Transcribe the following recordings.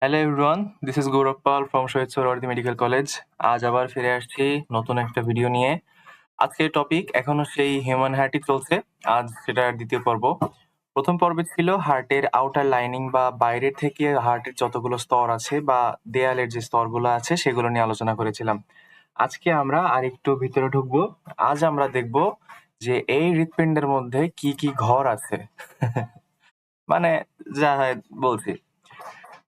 Hello everyone, this is Gaurav Pal from Shahid Suhrawardy medical college. আজ আবার ফিরে আসছি নতুন একটা ভিডিও নিয়ে। আজকের টপিক এখনো সেই হিউম্যান হার্টই চলছে। আজ সেটার দ্বিতীয় পর্ব। প্রথম পর্বে ছিল হার্টের আউটার লাইনিং বা বাইরের থেকে হার্টের যতগুলো স্তর আছে বা দেয়ালের যে স্তরগুলো আছে সেগুলো নিয়ে আলোচনা করেছিলাম। আজকে আমরা আরেকটু ভিতরে ঢুকবো। আজ আমরা দেখব যে এই হৃৎপিণ্ডের মধ্যে কি কি ঘর আছে। মানে যা হয় বলছি।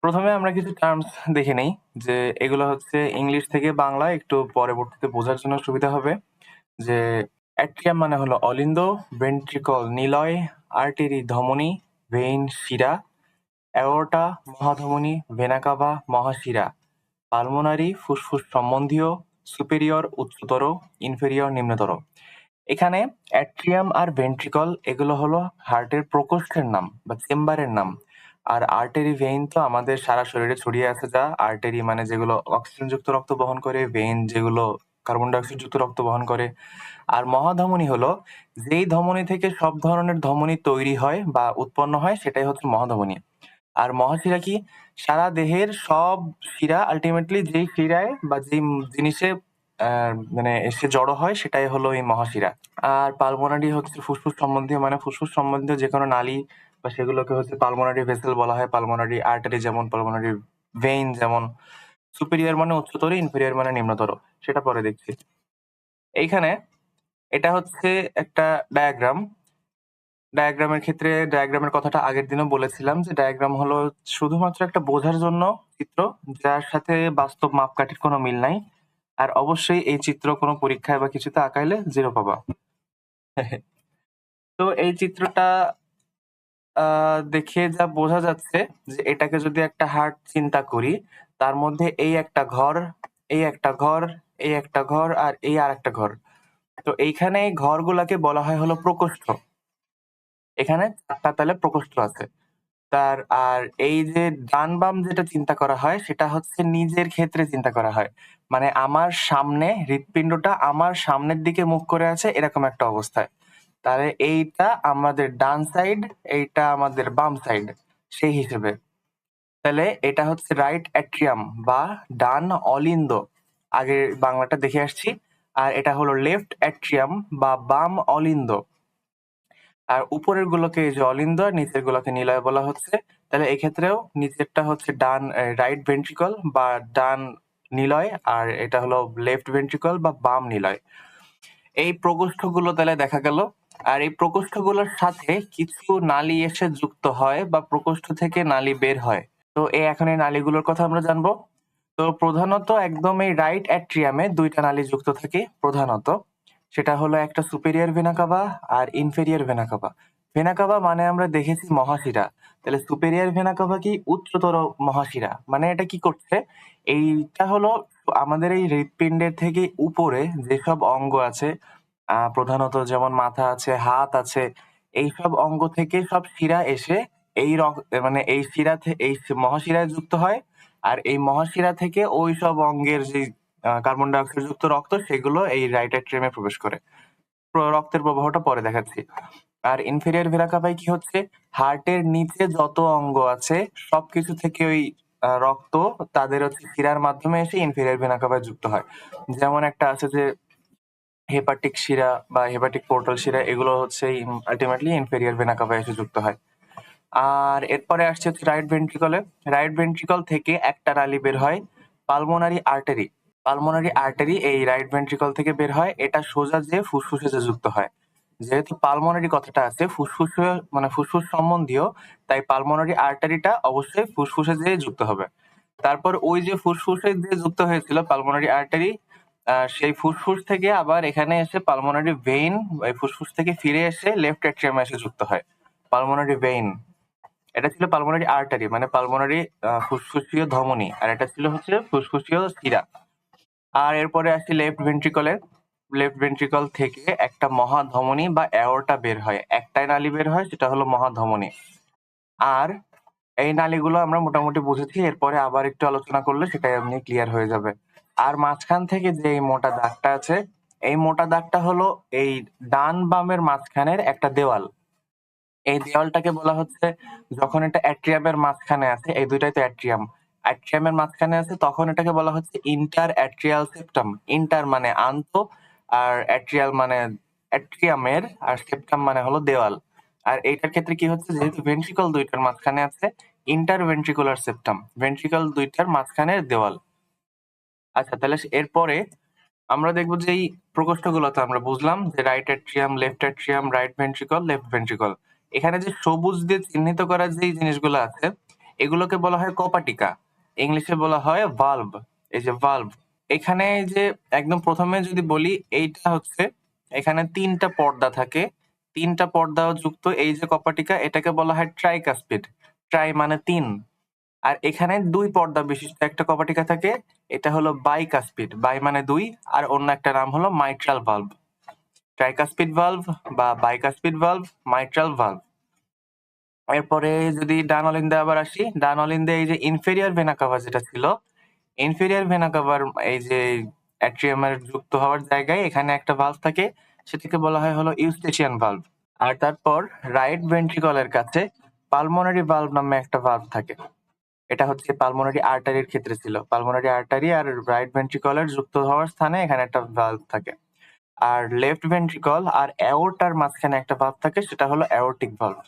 প্রথমে আমরা কিছু টার্মস দেখে নেই যে এগুলো হচ্ছে ইংলিশ থেকে বাংলা একটু পরবর্তীতে বোঝার জন্য সুবিধা হবে। যে অ্যাট্রিয়াম মানে হলো অলিন্দ, ভেন্ট্রিকল নিলয়, আর্টেরি ধমনী, ভেইন শিরা, অ্যাওর্টা মহাধমনী, ভেনা কাভা মহাশিরা, পালমোনারি ফুসফুস সম্বন্ধীয়, সুপেরিয়র উচ্চতর, ইনফেরিয়র নিম্নতর। এখানে অ্যাট্রিয়াম আর ভেন্ট্রিকল এগুলো হলো হার্টের প্রকোষ্ঠের নাম বা চেম্বারের নাম। আর আর্টারি ভেইন তো আমাদের সারা শরীরে ছড়িয়ে আছে। যা আর্টারি মানে যেগুলো অক্সিজেনযুক্ত রক্ত বহন করে, ভেইন যেগুলো কার্বন ডাইঅক্সাইড যুক্ত রক্ত বহন করে। আর মহাধমনী হলো যেই ধমনী থেকে সব ধরনের ধমনী তৈরি হয় বা উৎপন্ন হয় সেটাই হচ্ছে মহাধমনী। আর মহাশিরা কি? সারা দেহের সব শিরা আলটিমেটলি যেই শিরায় বা যেই জিনিসে মানে এসে জড়ো হয় সেটাই হলো এই মহাশিরা। আর পালমোনারি হচ্ছে ফুসফুস সম্বন্ধীয়, মানে ফুসফুস সম্বন্ধীয় যে কোনো নালী বা সেগুলোকে হচ্ছে পালমোনারি ভেসেল বলা হয়। পালমোনারি আর্টারি যেমন, পালমোনারি ভেইন যেমন। সুপিরিয়র মানে উচ্চতর, ইনফেরিয়র মানে নিম্নতর, সেটা পরে দেখছি। এইখানে এটা হচ্ছে একটা ডায়াগ্রাম। ডায়াগ্রামের কথাটা আগের দিনও বলেছিলাম যে ডায়াগ্রাম হলো শুধুমাত্র একটা বোঝার জন্য চিত্র, যার সাথে বাস্তব মাপকাঠির কোনো মিল নাই। আর অবশ্যই এই চিত্র কোনো পরীক্ষায় বা কিছুতে আঁকাইলে 0 পাবা। তো এই চিত্রটা দেখে যা বোঝা যাচ্ছে যে এটাকে যদি একটা হার্ট চিন্তা করি, তার মধ্যে এই একটা ঘর, এই একটা ঘর, এই একটা ঘর আর এই আরেকটা ঘর। তো এইখানে এই ঘরগুলাকে বলা হয় হলো প্রকোষ্ঠ। এখানে ৪ টা তাহলে প্রকোষ্ঠ আছে। আর এই যে ডান বাম যেটা চিন্তা করা হয় সেটা হচ্ছে নিজের ক্ষেত্রে চিন্তা করা হয়। মানে আমার সামনে হৃৎপিণ্ডটা আমার সামনের দিকে মুখ করে আছে এরকম একটা অবস্থায়। তাহলে এইটা আমাদের ডান সাইড, এইটা আমাদের বাম সাইড সেই হিসেবে। তাহলে এটা হচ্ছে রাইট অ্যাট্রিয়াম বা ডান অলিন্দ, আগে বাংলাটা দেখে আসছি। আর এটা হলো লেফট অ্যাট্রিয়াম বা বাম অলিন্দ। আর উপরের গুলোকে এই যে অলিন্দ আর নিচের গুলোকে নিলয় বলা হচ্ছে। তাহলে এক্ষেত্রেও নিচেরটা হচ্ছে ডান রাইট ভেন্ট্রিকল বা ডান নিলয়, আর এটা হলো লেফট ভেন্ট্রিকল বা বাম নিলয়। এই প্রকোষ্ঠগুলো তাহলে দেখা গেল। আর এই প্রকোষ্ঠগুলোর সাথে কিছু নালী এসে যুক্ত হয় বা প্রকোষ্ঠ থেকে নালী বের হয়। তো এখন এই নালীগুলোর কথা আমরা জানবো। তো প্রধানত একদম এই রাইট অ্যাট্রিয়ামে 2 টা নালী যুক্ত থাকে প্রধানত। সেটা হলো একটা সুপেরিয়র ভেনা কাভা আর inferior vena cava. Vena cava মানে আমরা দেখেছি মহাশিরা। তাহলে সুপেরিয়র ভেনা কাভা কি? উচ্চতর মহাশিরা। মানে এটা কি করছে? এইটা হলো আমাদের এই হৃৎপিণ্ডের থেকে উপরে যেসব অঙ্গ আছে, প্রধানত যেমন মাথা আছে, হাত আছে, এইসব অঙ্গ থেকে সব শিরা এসে এই মানে এই এই মহাশিরায় যুক্ত হয়। আর এই মহাশিরা থেকে ওইসব অঙ্গের যে কার্বন ডাই অক্সাইড যুক্ত রক্ত সেগুলো এই রাইট অ্যাট্রিয়ামে প্রবেশ করে। রক্তের প্রবাহটা পরে দেখাচ্ছি। আর ইনফেরিয়র ভেনা কাভায় কি হচ্ছে? হার্টের নিচে যত অঙ্গ আছে সবকিছু থেকে ওই রক্ত তাদের হচ্ছে শিরার মাধ্যমে এসে ইনফেরিয়র ভেনা কাভায় যুক্ত হয়। যেমন একটা আছে যে হেপাটিক শিরা বা হেপাটিক পোর্টাল শিরা, এগুলো হচ্ছে আলটিমেটলি ইনফেরিয়র ভেনা কাভায় এসে যুক্ত হয়। আর এরপরে আসছে হচ্ছে রাইট ভেন্ট্রিকলে। রাইট ভেন্ট্রিকল থেকে একটা নালী বের হয়, পালমোনারি আর্টারি। পালমোনারি আর্টারি এই রাইট ভেন্ট্রিকল থেকে বের হয়, এটা সোজা যেয়ে ফুসফুসে যে যুক্ত হয়। যেহেতু পালমোনারি কথাটা আছে ফুসফুসে মানে ফুসফুস সম্বন্ধীয়, তাই পালমোনারি আর্টারিটা অবশ্যই ফুসফুসে যেয়ে যুক্ত হবে। তারপর ওই যে ফুসফুসে যে যুক্ত হয়েছিল পালমোনারি আর্টারি, সেই ফুসফুস থেকে আবার এখানে এসে পালমোনারি ভেইন, এই ফুসফুস থেকে ফিরে এসে লেফট অ্যাট্রিয়ামে এসে যুক্ত হয় পালমোনারি ভেইন। এটা ছিল পালমোনারি আর্টারি মানে পালমোনারি ফুসফুসীয় ধমনী, আর এটা ছিল হচ্ছে ফুসফুসীয় শিরা। আর এরপরে আসছি লেফট ভেন্ট্রিকলে। লেফট ভেন্ট্রিকল থেকে একটা মহাধমনী বা অ্যাওর্টা বের হয়, একটাই নালী বের হয়, সেটা হলো মহাধমনী। আর এই নালীগুলো আমরা মোটামুটি বুঝেছি, এরপরে আবার একটু আলোচনা করলে সেটা এমনি ক্লিয়ার হয়ে যাবে। আর মাঝখান থেকে যে এই মোটা দাগটা আছে, এই মোটা দাগটা হলো এই ডান বামের মাঝখানের একটা দেওয়াল। এই দেওয়ালটাকে বলা হচ্ছে, যখন এটা অ্যাট্রিয়ামের মাঝখানে আছে, এই দুইটাই তো অ্যাট্রিয়াম, অ্যাট্রিয়ামের মাঝখানে আছে তখন এটাকে বলা হচ্ছে ইন্টার অ্যাট্রিয়াল সেপ্টাম। ইন্টার মানে আন্ত, আর অ্যাট্রিয়াল মানে অ্যাট্রিয়ামের, আর সেপ্টাম মানে হলো দেওয়াল। আর এইটার ক্ষেত্রে কি হচ্ছে, যেহেতু ভেন্ট্রিকল দুইটার মাঝখানে আছে, ইন্টার ভেন্ট্রিকুলার সেপ্টাম, ভেন্ট্রিকল দুইটার মাঝখানের দেওয়াল। আচ্ছা, তাহলে এরপরে আমরা দেখবো যে এই প্রকোষ্ঠগুলো তো আমরা বুঝলাম যে right atrium, left atrium, right ventricle, left ventricle. এখানে যে সবুজ দিয়ে চিহ্নিত করা যে জিনিসগুলো আছে এগুলোকে বলা হয় কপাটিকা, ইংলিশে বলা হয় ভালভ। এই যে ভালভ, এখানে যে একদম প্রথমে যদি বলি, এইটা হচ্ছে এখানে তিনটা পর্দা থাকে, তিনটা পর্দা যুক্ত এই যে কপাটিকা, এটাকে বলা হয় ট্রাইকাসপিড। ট্রাই মানে তিন। আর এখানে দুই পর্দা বিশিষ্ট একটা কপাটিকা থাকে, এটা হলো বাইকাসপিড, বাই মানে দুই, আর অন্য একটা নাম হলো মাইট্রাল ভালভ। ট্রাইকাসপিড ভালভ বা বাইকাসপিড ভালভ, মাইট্রাল ভালভ। এরপরে যদি ডান অলিন্দে আবার আসি, ডান অলিন্দে এই যে ইনফেরিয়র ভেনা কাভা যেটা ছিল, ইনফেরিয়র ভেনা কাভার এই যে অ্যাট্রিয়ামের যুক্ত হওয়ার জায়গায় এখানে একটা ভালভ থাকে, সেটাকে বলা হয় হলো ইউস্টেশিয়ান ভালভ। আর তারপর রাইট ভেন্ট্রিকলের কাছে পালমোনারি ভালভ নামে একটা ভালভ থাকে, এটা হচ্ছে পালমোনারি আর্টারির ক্ষেত্রে ছিল। পালমোনারি আর্টারি আর রাইট ভেন্ট্রিকলের যুক্ত হওয়ার স্থানে এখানে একটা ভালভ থাকে। আর লেফট ভেন্ট্রিকল আর অ্যাওর্টার মাঝখানে একটা ভালভ থাকে, সেটা হলো অ্যাওর্টিক ভালভ।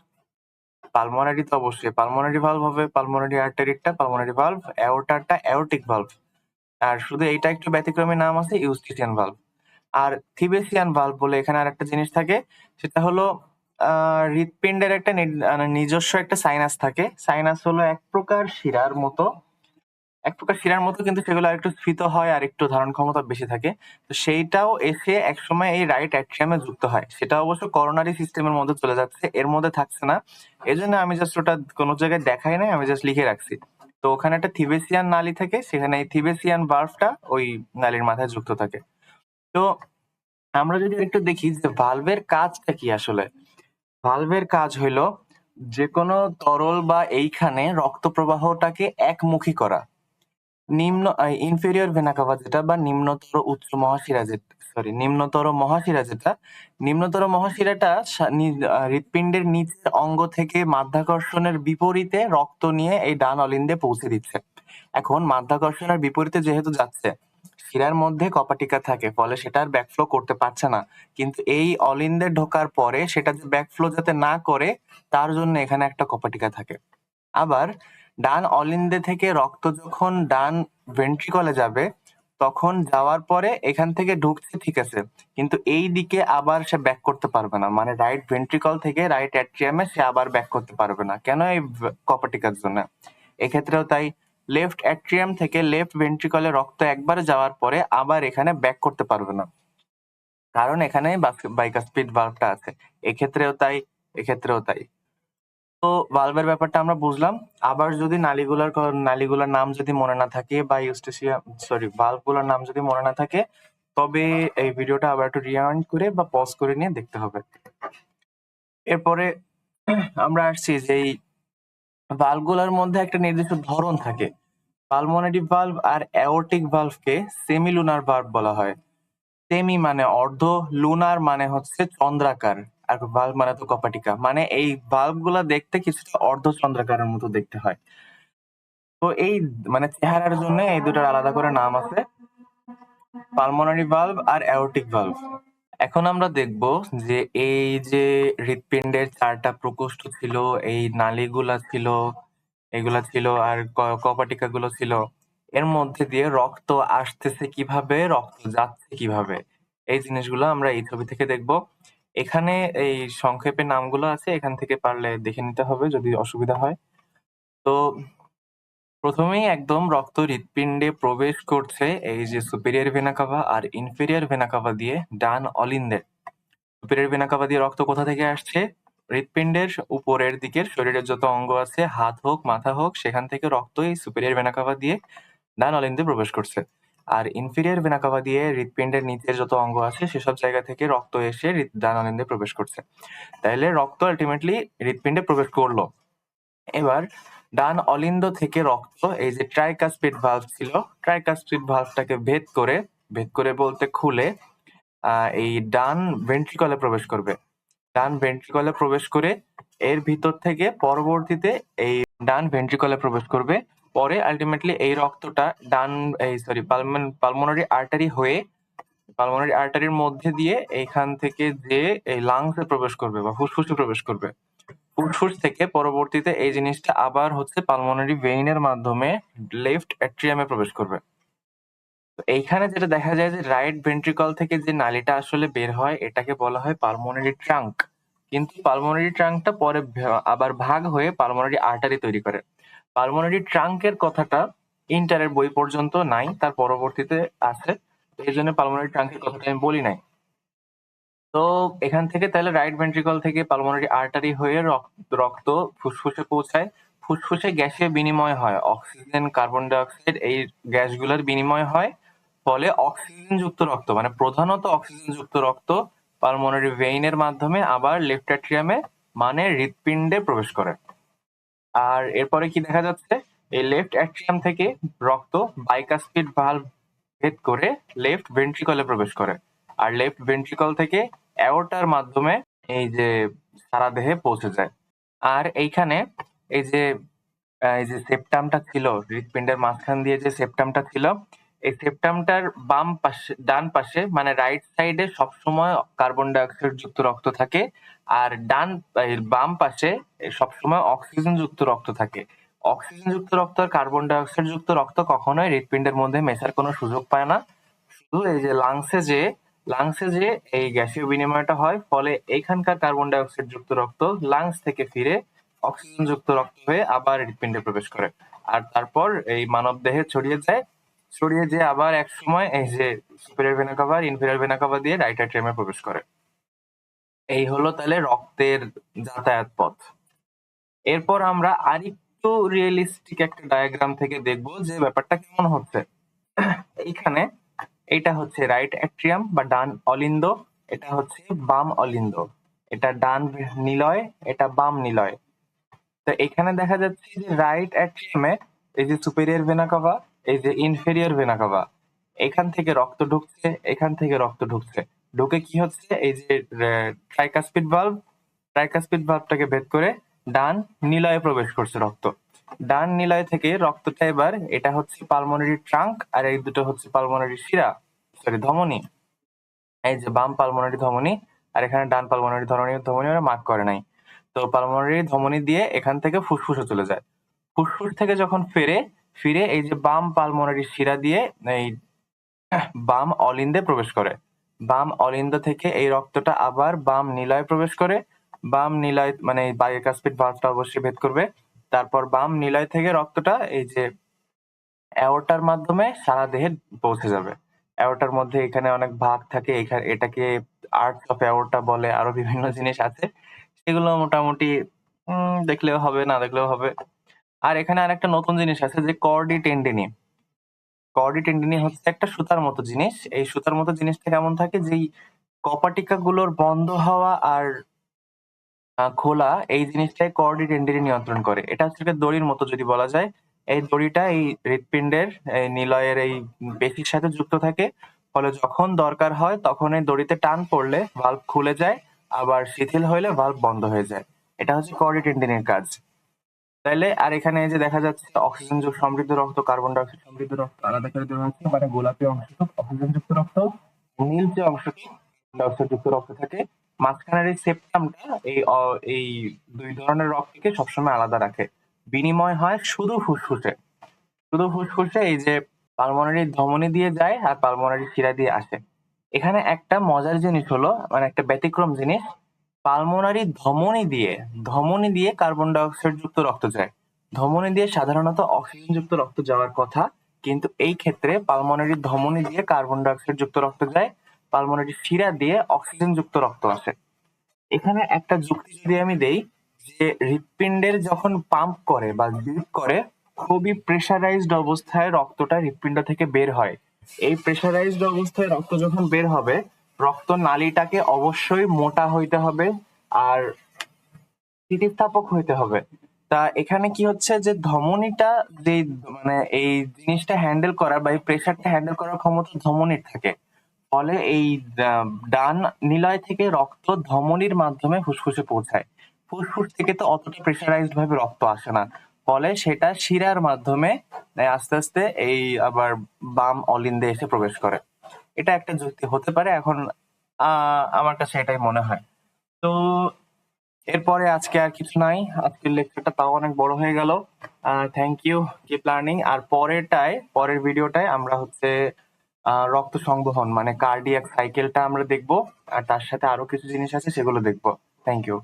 পালমোনারি তো অবশ্যই পালমোনারি ভালভ হবে, পালমোনারি আর্টারিটা পালমোনারি ভালভ, অ্যাওর্টারটা অ্যাওর্টিক ভালভ। আর শুধু এইটা একটু ব্যতিক্রমী নাম আছে, ইউস্টেশিয়ান ভালভ। আর থিবেসিয়ান ভালভ বলে এখানে আর একটা জিনিস থাকে, সেটা হলো হৃৎপিণ্ডের একটা নিজস্ব একটা সাইনাস থাকে। সাইনাস হলো এক প্রকার শিরার মতো, কিন্তু সেগুলো আরেকটু স্ফীত হয় আর একটু ধারণ ক্ষমতা বেশি থাকে। তো সেইটাও এসে একসময় এই রাইট অ্যাট্রিয়ামে যুক্ত হয়, সেটা অবশ্য করোনারি সিস্টেমের মধ্যে চলে যাচ্ছে, এর মধ্যে থাকছে না। এই জন্য আমি জাস্ট ওটা কোনো জায়গায় দেখাই নাই, আমি জাস্ট লিখে রাখছি। তো ওখানে একটা থিবেসিয়ান নালী থাকে, সেখানে এই থিবেসিয়ান ভালভটা ওই নালীর মাথায় যুক্ত থাকে। তো আমরা যদি একটু দেখি যে ভালভের কাজটা কি আসলে। ভালভের কাজ হইলো যে কোনো তরল বা এইখানে রক্ত প্রবাহটাকে একমুখী করা। ইনফেরিয়র ভেনা কাভা যেটা, বা নিম্নতর উচ্চ মহাশিরা যেটা, সরি নিম্নতর মহাশিরা যেটা, নিম্নতর মহাশিরাটা হৃৎপিণ্ডের নিচের অঙ্গ থেকে মাধ্যাকর্ষণের বিপরীতে রক্ত নিয়ে এই ডান অলিন্দে পৌঁছে দিচ্ছে। এখন মাধ্যাকর্ষণের বিপরীতে যেহেতু যাচ্ছে, শিরার মধ্যে কপাটিকা থাকে, ফলে সেটা আর ব্যাকফ্লো করতে পারছে না। কিন্তু এই অলিন্দে ঢোকার পরে সেটা যে ব্যাকফ্লো যাতে না করে, তার জন্য এখানে একটা কপাটিকা থাকে। আবার ডান অলিন্দে থেকে রক্ত যখন ডান ভেন্ট্রিকলে যাবে, তখন যাওয়ার পরে এখান থেকে ঢুকছে ঠিক আছে, কিন্তু এই দিকে আবার সে ব্যাক করতে পারবে না, মানে রাইট ভেন্ট্রিকল থেকে রাইট অ্যাট্রিয়ামে সে আবার ব্যাক করতে পারবে না। কেন? এই কপাটিকার জন্য। এক্ষেত্রেও তাই, লেফট অ্যাট্রিয়াম থেকে লেফট ভেন্ট্রিকলে রক্ত একবার যাওয়ার পরে আবার এখানে ব্যাক করতে পারবে না, কারণ এখানে বাইকাসপিড ভালভটা আছে। এক্ষেত্রেও তাই, এক্ষেত্রেও তাই। তো ভালভের ব্যাপারটা আমরা বুঝলাম। আবার যদি নালীগুলার নাম যদি মনে না থাকে, বা ভালভগুলোর নাম যদি মনে না থাকে, তবে এই ভিডিওটা আবার একটু রিওয়াইন্ড করে বা পজ করে নিয়ে দেখতে হবে। এরপরে আমরা আসছি যে এই ভালভগুলোর মধ্যে একটা নির্দিষ্ট ধরন থাকে। পালমোনারি ভালভ আর অ্যাওর্টিক ভালভকে সেমিলুনার ভালভ বলা হয়। সেমি মানে অর্ধ, লুনার মানে হচ্ছে চন্দ্রাকার, আর ভালভ মানে তো কপাটিকা, মানে এই ভালভ গুলা দেখতে কিছুটা অর্ধ চন্দ্রাকারের মতো দেখতে হয়। তো এই মানে চেহারার জন্য এই দুটার আলাদা করে নাম আছে, পালমোনারি ভালভ আর অ্যাওর্টিক ভালভ। এখন আমরা দেখব যে এই যে হৃৎপিণ্ডের চারটা প্রকোষ্ঠ ছিল, এই নালীগুলা ছিল, এগুলা ছিল, আর কপাটিকা গুলো ছিল, এর মধ্যে দিয়ে রক্ত আসতেছে কিভাবে, রক্ত যাচ্ছে কিভাবে, এই জিনিসগুলো আমরা এই ছবি থেকে দেখব। এখানে এই সংক্ষেপে নামগুলো আছে, এখান থেকে পারলে দেখে নিতে হবে যদি অসুবিধা হয়। তো প্রথমেই একদম রক্ত হৃৎপিণ্ডে প্রবেশ করছে এই যে সুপিরিয়র ভেনা কাভা আর ইনফেরিয়র ভেনা কাভা দিয়ে ডান অলিন্দে। সুপিরিয়র ভেনা কাভা দিয়ে রক্ত কোথা থেকে আসছে? হৃৎপিণ্ডের উপরের দিকের শরীরের যত অঙ্গ আছে, হাত হোক মাথা হোক, সেখান থেকে রক্ত এই সুপিরিয়র ভেনা কাভা দিয়ে ডান অলিন্দে প্রবেশ করছে। আর ইনফেরিয়র ভেনা কাভা দিয়ে হৃৎপিণ্ডের নিচের যত অঙ্গ আছে সেসব জায়গা থেকে রক্ত এসে ডান অলিন্দে প্রবেশ করছে। তাইলে রক্ত আলটিমেটলি হৃৎপিণ্ডে প্রবেশ করলো। এবার ডান অলিন্দ থেকে রক্ত এই যে ট্রাইকাসপিড ভালভ ছিল, ট্রাইকাসপিড ভালভটাকে ভেদ করে বলতে খুলে এই ডান ভেন্ট্রিকলে প্রবেশ করবে। ডান ভেন্ট্রিকলে প্রবেশ করে এর ভিতর থেকে পরবর্তীতে এই ডান ভেন্ট্রিকলে প্রবেশ করবে, পরে আলটিমেটলি এই রক্তটা পালমোনারি আর্টারি হয়ে পালমোনারি আর্টারির মধ্যে দিয়ে এইখান থেকে যে এই লাংসে প্রবেশ করবে বা ফুসফুসে প্রবেশ করবে। ফুসফুস থেকে পরবর্তীতে এই জিনিসটা আবার হচ্ছে পালমোনারি ভেইনের মাধ্যমে লেফট অ্যাট্রিয়ামে প্রবেশ করবে। তো এইখানে যেটা দেখা যায় যে রাইট ভেন্ট্রিকল থেকে যে নালীটা আসলে বের হয় এটাকে বলা হয় পালমোনারি ট্রাঙ্ক। কিন্তু পালমোনারি ট্রাঙ্কটা পরে আবার ভাগ হয়ে পালমোনারি আর্টারি তৈরি করে। পালমোনারি ট্রাঙ্কের কথাটা ইন্টারের বই পর্যন্ত নাই, তার পরবর্তীতে আছে, এই জন্য পালমোনারি ট্রাঙ্কের কথাটা আমি বলি নাই। তো এখান থেকে তাহলে রাইট ভেন্ট্রিকল থেকে পালমোনারি আর্টারি হয়ে রক্ত ফুসফুসে পৌঁছায়। ফুসফুসে গ্যাসের বিনিময় হয়, অক্সিজেন, কার্বন ডাই অক্সাইড, এই গ্যাসগুলোর বিনিময় হয়। ফলে অক্সিজেন যুক্ত রক্ত, মানে প্রধানত অক্সিজেন যুক্ত রক্ত পালমোনারি ভেইনের মাধ্যমে আবার লেফট অ্যাট্রিয়ামে মানে হৃৎপিণ্ডে প্রবেশ করে। আর এরপরে কি দেখা যাচ্ছে, এই লেফট অ্যাট্রিয়াম থেকে রক্ত বাইকাসপিড ভালভ ভেদ করে লেফট ভেন্ট্রিকলে প্রবেশ করে। আর লেফট ভেন্ট্রিকল থেকে অ্যাওর্টার মাধ্যমে এই যে সারা দেহে পৌঁছে যায়। আর এইখানে এই যে সেপ্টামটা ছিল, হৃৎপিণ্ডের মাঝখান দিয়ে যে সেপ্টামটা ছিল, এই সেপ্টামটার বাম পাশে, ডান পাশে মানে রাইট সাইডে সবসময় কার্বন ডাই অক্সাইড যুক্ত রক্ত থাকে, আর বাম পাশে সবসময় অক্সিজেন যুক্ত রক্ত থাকে। অক্সিজেন যুক্ত রক্ত আর কার্বন ডাই অক্সাইড যুক্ত রক্ত কখনোই হৃৎপিণ্ডের মধ্যে মেশার কোনো সুযোগ পায় না। শুধু এই যে লাংসে যে এই গ্যাসীয় বিনিময়টা হয়, ফলে এইখানকার কার্বন ডাই অক্সাইড যুক্ত রক্ত লাংস থেকে ফিরে অক্সিজেন যুক্ত রক্ত হয়ে আবার হৃৎপিণ্ডে প্রবেশ করে। আর তারপর এই মানব দেহে ছড়িয়ে যেয়ে আবার এক সময় এই যে superior vena CAVA inferior vena CAVA দিয়ে রাইট অ্যাট্রিয়ামে প্রবেশ করে। এই হলো তাহলে রক্তের যাতায়াত পথ। এরপর আমরা আরেকটু রিয়েলিস্টিক একটা ডায়াগ্রাম থেকে দেখবো যে ব্যাপারটা কেমন হচ্ছে। এইখানে এটা হচ্ছে রাইট অ্যাট্রিয়াম বা ডান অলিন্দ, এটা হচ্ছে বাম অলিন্দ, এটা ডান নিলয়, এটা বাম নিলয়। তো এখানে দেখা যাচ্ছে যে রাইট অ্যাট্রিয়ামে এই যে সুপিরিয়র ভেনা কাভা, এই যে ইনফেরিয়র ভেনা কাভা, এখান থেকে রক্ত ঢুকছে, এখান থেকে রক্ত ঢুকছে, ঢুকে কি হচ্ছে, এই যে ট্রাইকাসপিড ভালভটাকে ভেদ করে ডান নিলয়ে প্রবেশ করছে রক্ত। ডান নিলয় থেকে রক্তটা এবার, এটা হচ্ছে পালমোনারি ট্রাঙ্ক আর এই দুটো হচ্ছে পালমোনারি শিরা, ধমনী। এই যে বাম পালমোনারি ধমনী আর এখানে ডান পালমোনারি ধমনী ওরা মার্ক করে নাই। তো পালমোনারি ধমনী দিয়ে এখান থেকে ফুসফুসে চলে যায়। ফুসফুস থেকে যখন ফিরে এই যে বাম পালমোনারি শিরা দিয়ে এই বাম অলিন্দে প্রবেশ করে। বাম অলিন্দ থেকে এই রক্তটা আবার বাম নিলয়ে প্রবেশ করে। বাম নিলয় মানে বাইকাসপিড ভালভটা অবশ্যই ভেদ করবে। তারপর বাম নিলয় থেকে রক্তটা এই যে অ্যাওর্টার মাধ্যমে সারা দেহে পৌঁছে যাবে। অ্যাওর্টার মধ্যে এখানে অনেক ভাগ থাকে, এটাকে আর্চ অফ অ্যাওর্টা বলে, আরো বিভিন্ন জিনিস আছে, সেগুলো মোটামুটি দেখলেও হবে, না দেখলেও হবে। আর এখানে আরেকটা নতুন জিনিস আছে যে কর্ডি টেন্ডিনি। কর্ডি টেন্ডিনি হচ্ছে একটা সুতার মতো জিনিস। এই সুতার মতো জিনিসটা কেমন থাকে, যেই কপাটিকা গুলোর বন্ধ হওয়া আর খোলা, এই জিনিসটাই কর্ডি টেন্ডিনি নিয়ন্ত্রণ করে। এটা হচ্ছে একটা দড়ির মতো যদি বলা যায়। এই দড়িটা এই হৃৎপিণ্ডের এই নিলয়ের এই পেশির সাথে যুক্ত থাকে, ফলে যখন দরকার হয় তখন এই দড়িতে টান পড়লে ভালভ খুলে যায়, আবার শিথিল হইলে ভালভ বন্ধ হয়ে যায়। এটা হচ্ছে কর্ডি টেন্ডিনির কাজ। তাইলে আর এখানে এই যে দেখা যাচ্ছে অক্সিজেন সমৃদ্ধ রক্ত, কার্বন ডাই অক্সাইড সমৃদ্ধ রক্ত আলাদা করে দেওয়া আছে, মানে গোলাপি অংশটুক অক্সিজেন যুক্ত রক্ত, নীল যে অংশটুক ডাই অক্সাইড যুক্ত রক্ত থাকে। মাঝখানের এই সেপ্টামটা এই দুই ধরনের রক্তকে সবসময় আলাদা রাখে। বিনিময় হয় শুধু ফুসফুসে এই যে পালমোনারি ধমনী দিয়ে যায় আর পালমোনারি শিরা দিয়ে আসে। এখানে একটা মজার জিনিস হলো, মানে একটা ব্যতিক্রম জিনিস, পালমোনারি ধমনী দিয়ে কার্বন ডাই অক্সাইড যুক্ত রক্ত যায়। ধমনী দিয়ে সাধারণত অক্সিজেন যুক্ত রক্ত যাওয়ার কথা, কিন্তু এই ক্ষেত্রে পালমোনারি ধমনী দিয়ে কার্বন ডাই অক্সাইড যুক্ত রক্ত যায়, পালমোনারি শিরা দিয়ে অক্সিজেন যুক্ত রক্ত আসে। এখানে একটা যুক্তি যদি আমি দেই, যে হৃৎপিণ্ডের যখন পাম্প করে বা বিট করে, খুবই প্রেসারাইজড অবস্থায় রক্তটা হৃৎপিণ্ড থেকে বের হয়। এই প্রেসারাইজড অবস্থায় রক্ত যখন বের হবে, রক্ত নালীটাকে অবশ্যই মোটা হইতে হবে আর স্থিতিস্থাপক হইতে হবে। তা এখানে কি হচ্ছে যে ধমনীটা, যে মানে এই জিনিসটা হ্যান্ডেল করার বা এই প্রেসারটা হ্যান্ডেল করার ক্ষমতা ধমনীর থাকে। ফলে এই ডান নিলয় থেকে রক্ত ধমনীর মাধ্যমে ফুসফুসে পৌঁছায়। ফুসফুস থেকে তো অতটা প্রেসারাইজড ভাবে রক্ত আসে না, ফলে সেটা শিরার মাধ্যমে আস্তে আস্তে এই আবার বাম অলিন্দে এসে প্রবেশ করে। এটা একটা যুক্তি হতে পারে। এখন আমার কাছে এটাই মনে হয়। তো এরপরে আজকে আর কিছু নাই। আজকের লেকচারটা তাও অনেক বড় হয়ে গেল। Thank you, keep learning. আর পরের ভিডিওটায় আমরা হচ্ছে রক্ত সংবহন মানে কার্ডিয়াক সাইকেলটা আমরা দেখব, আর তার সাথে আরো কিছু জিনিস আছে সেগুলো দেখব। Thank you.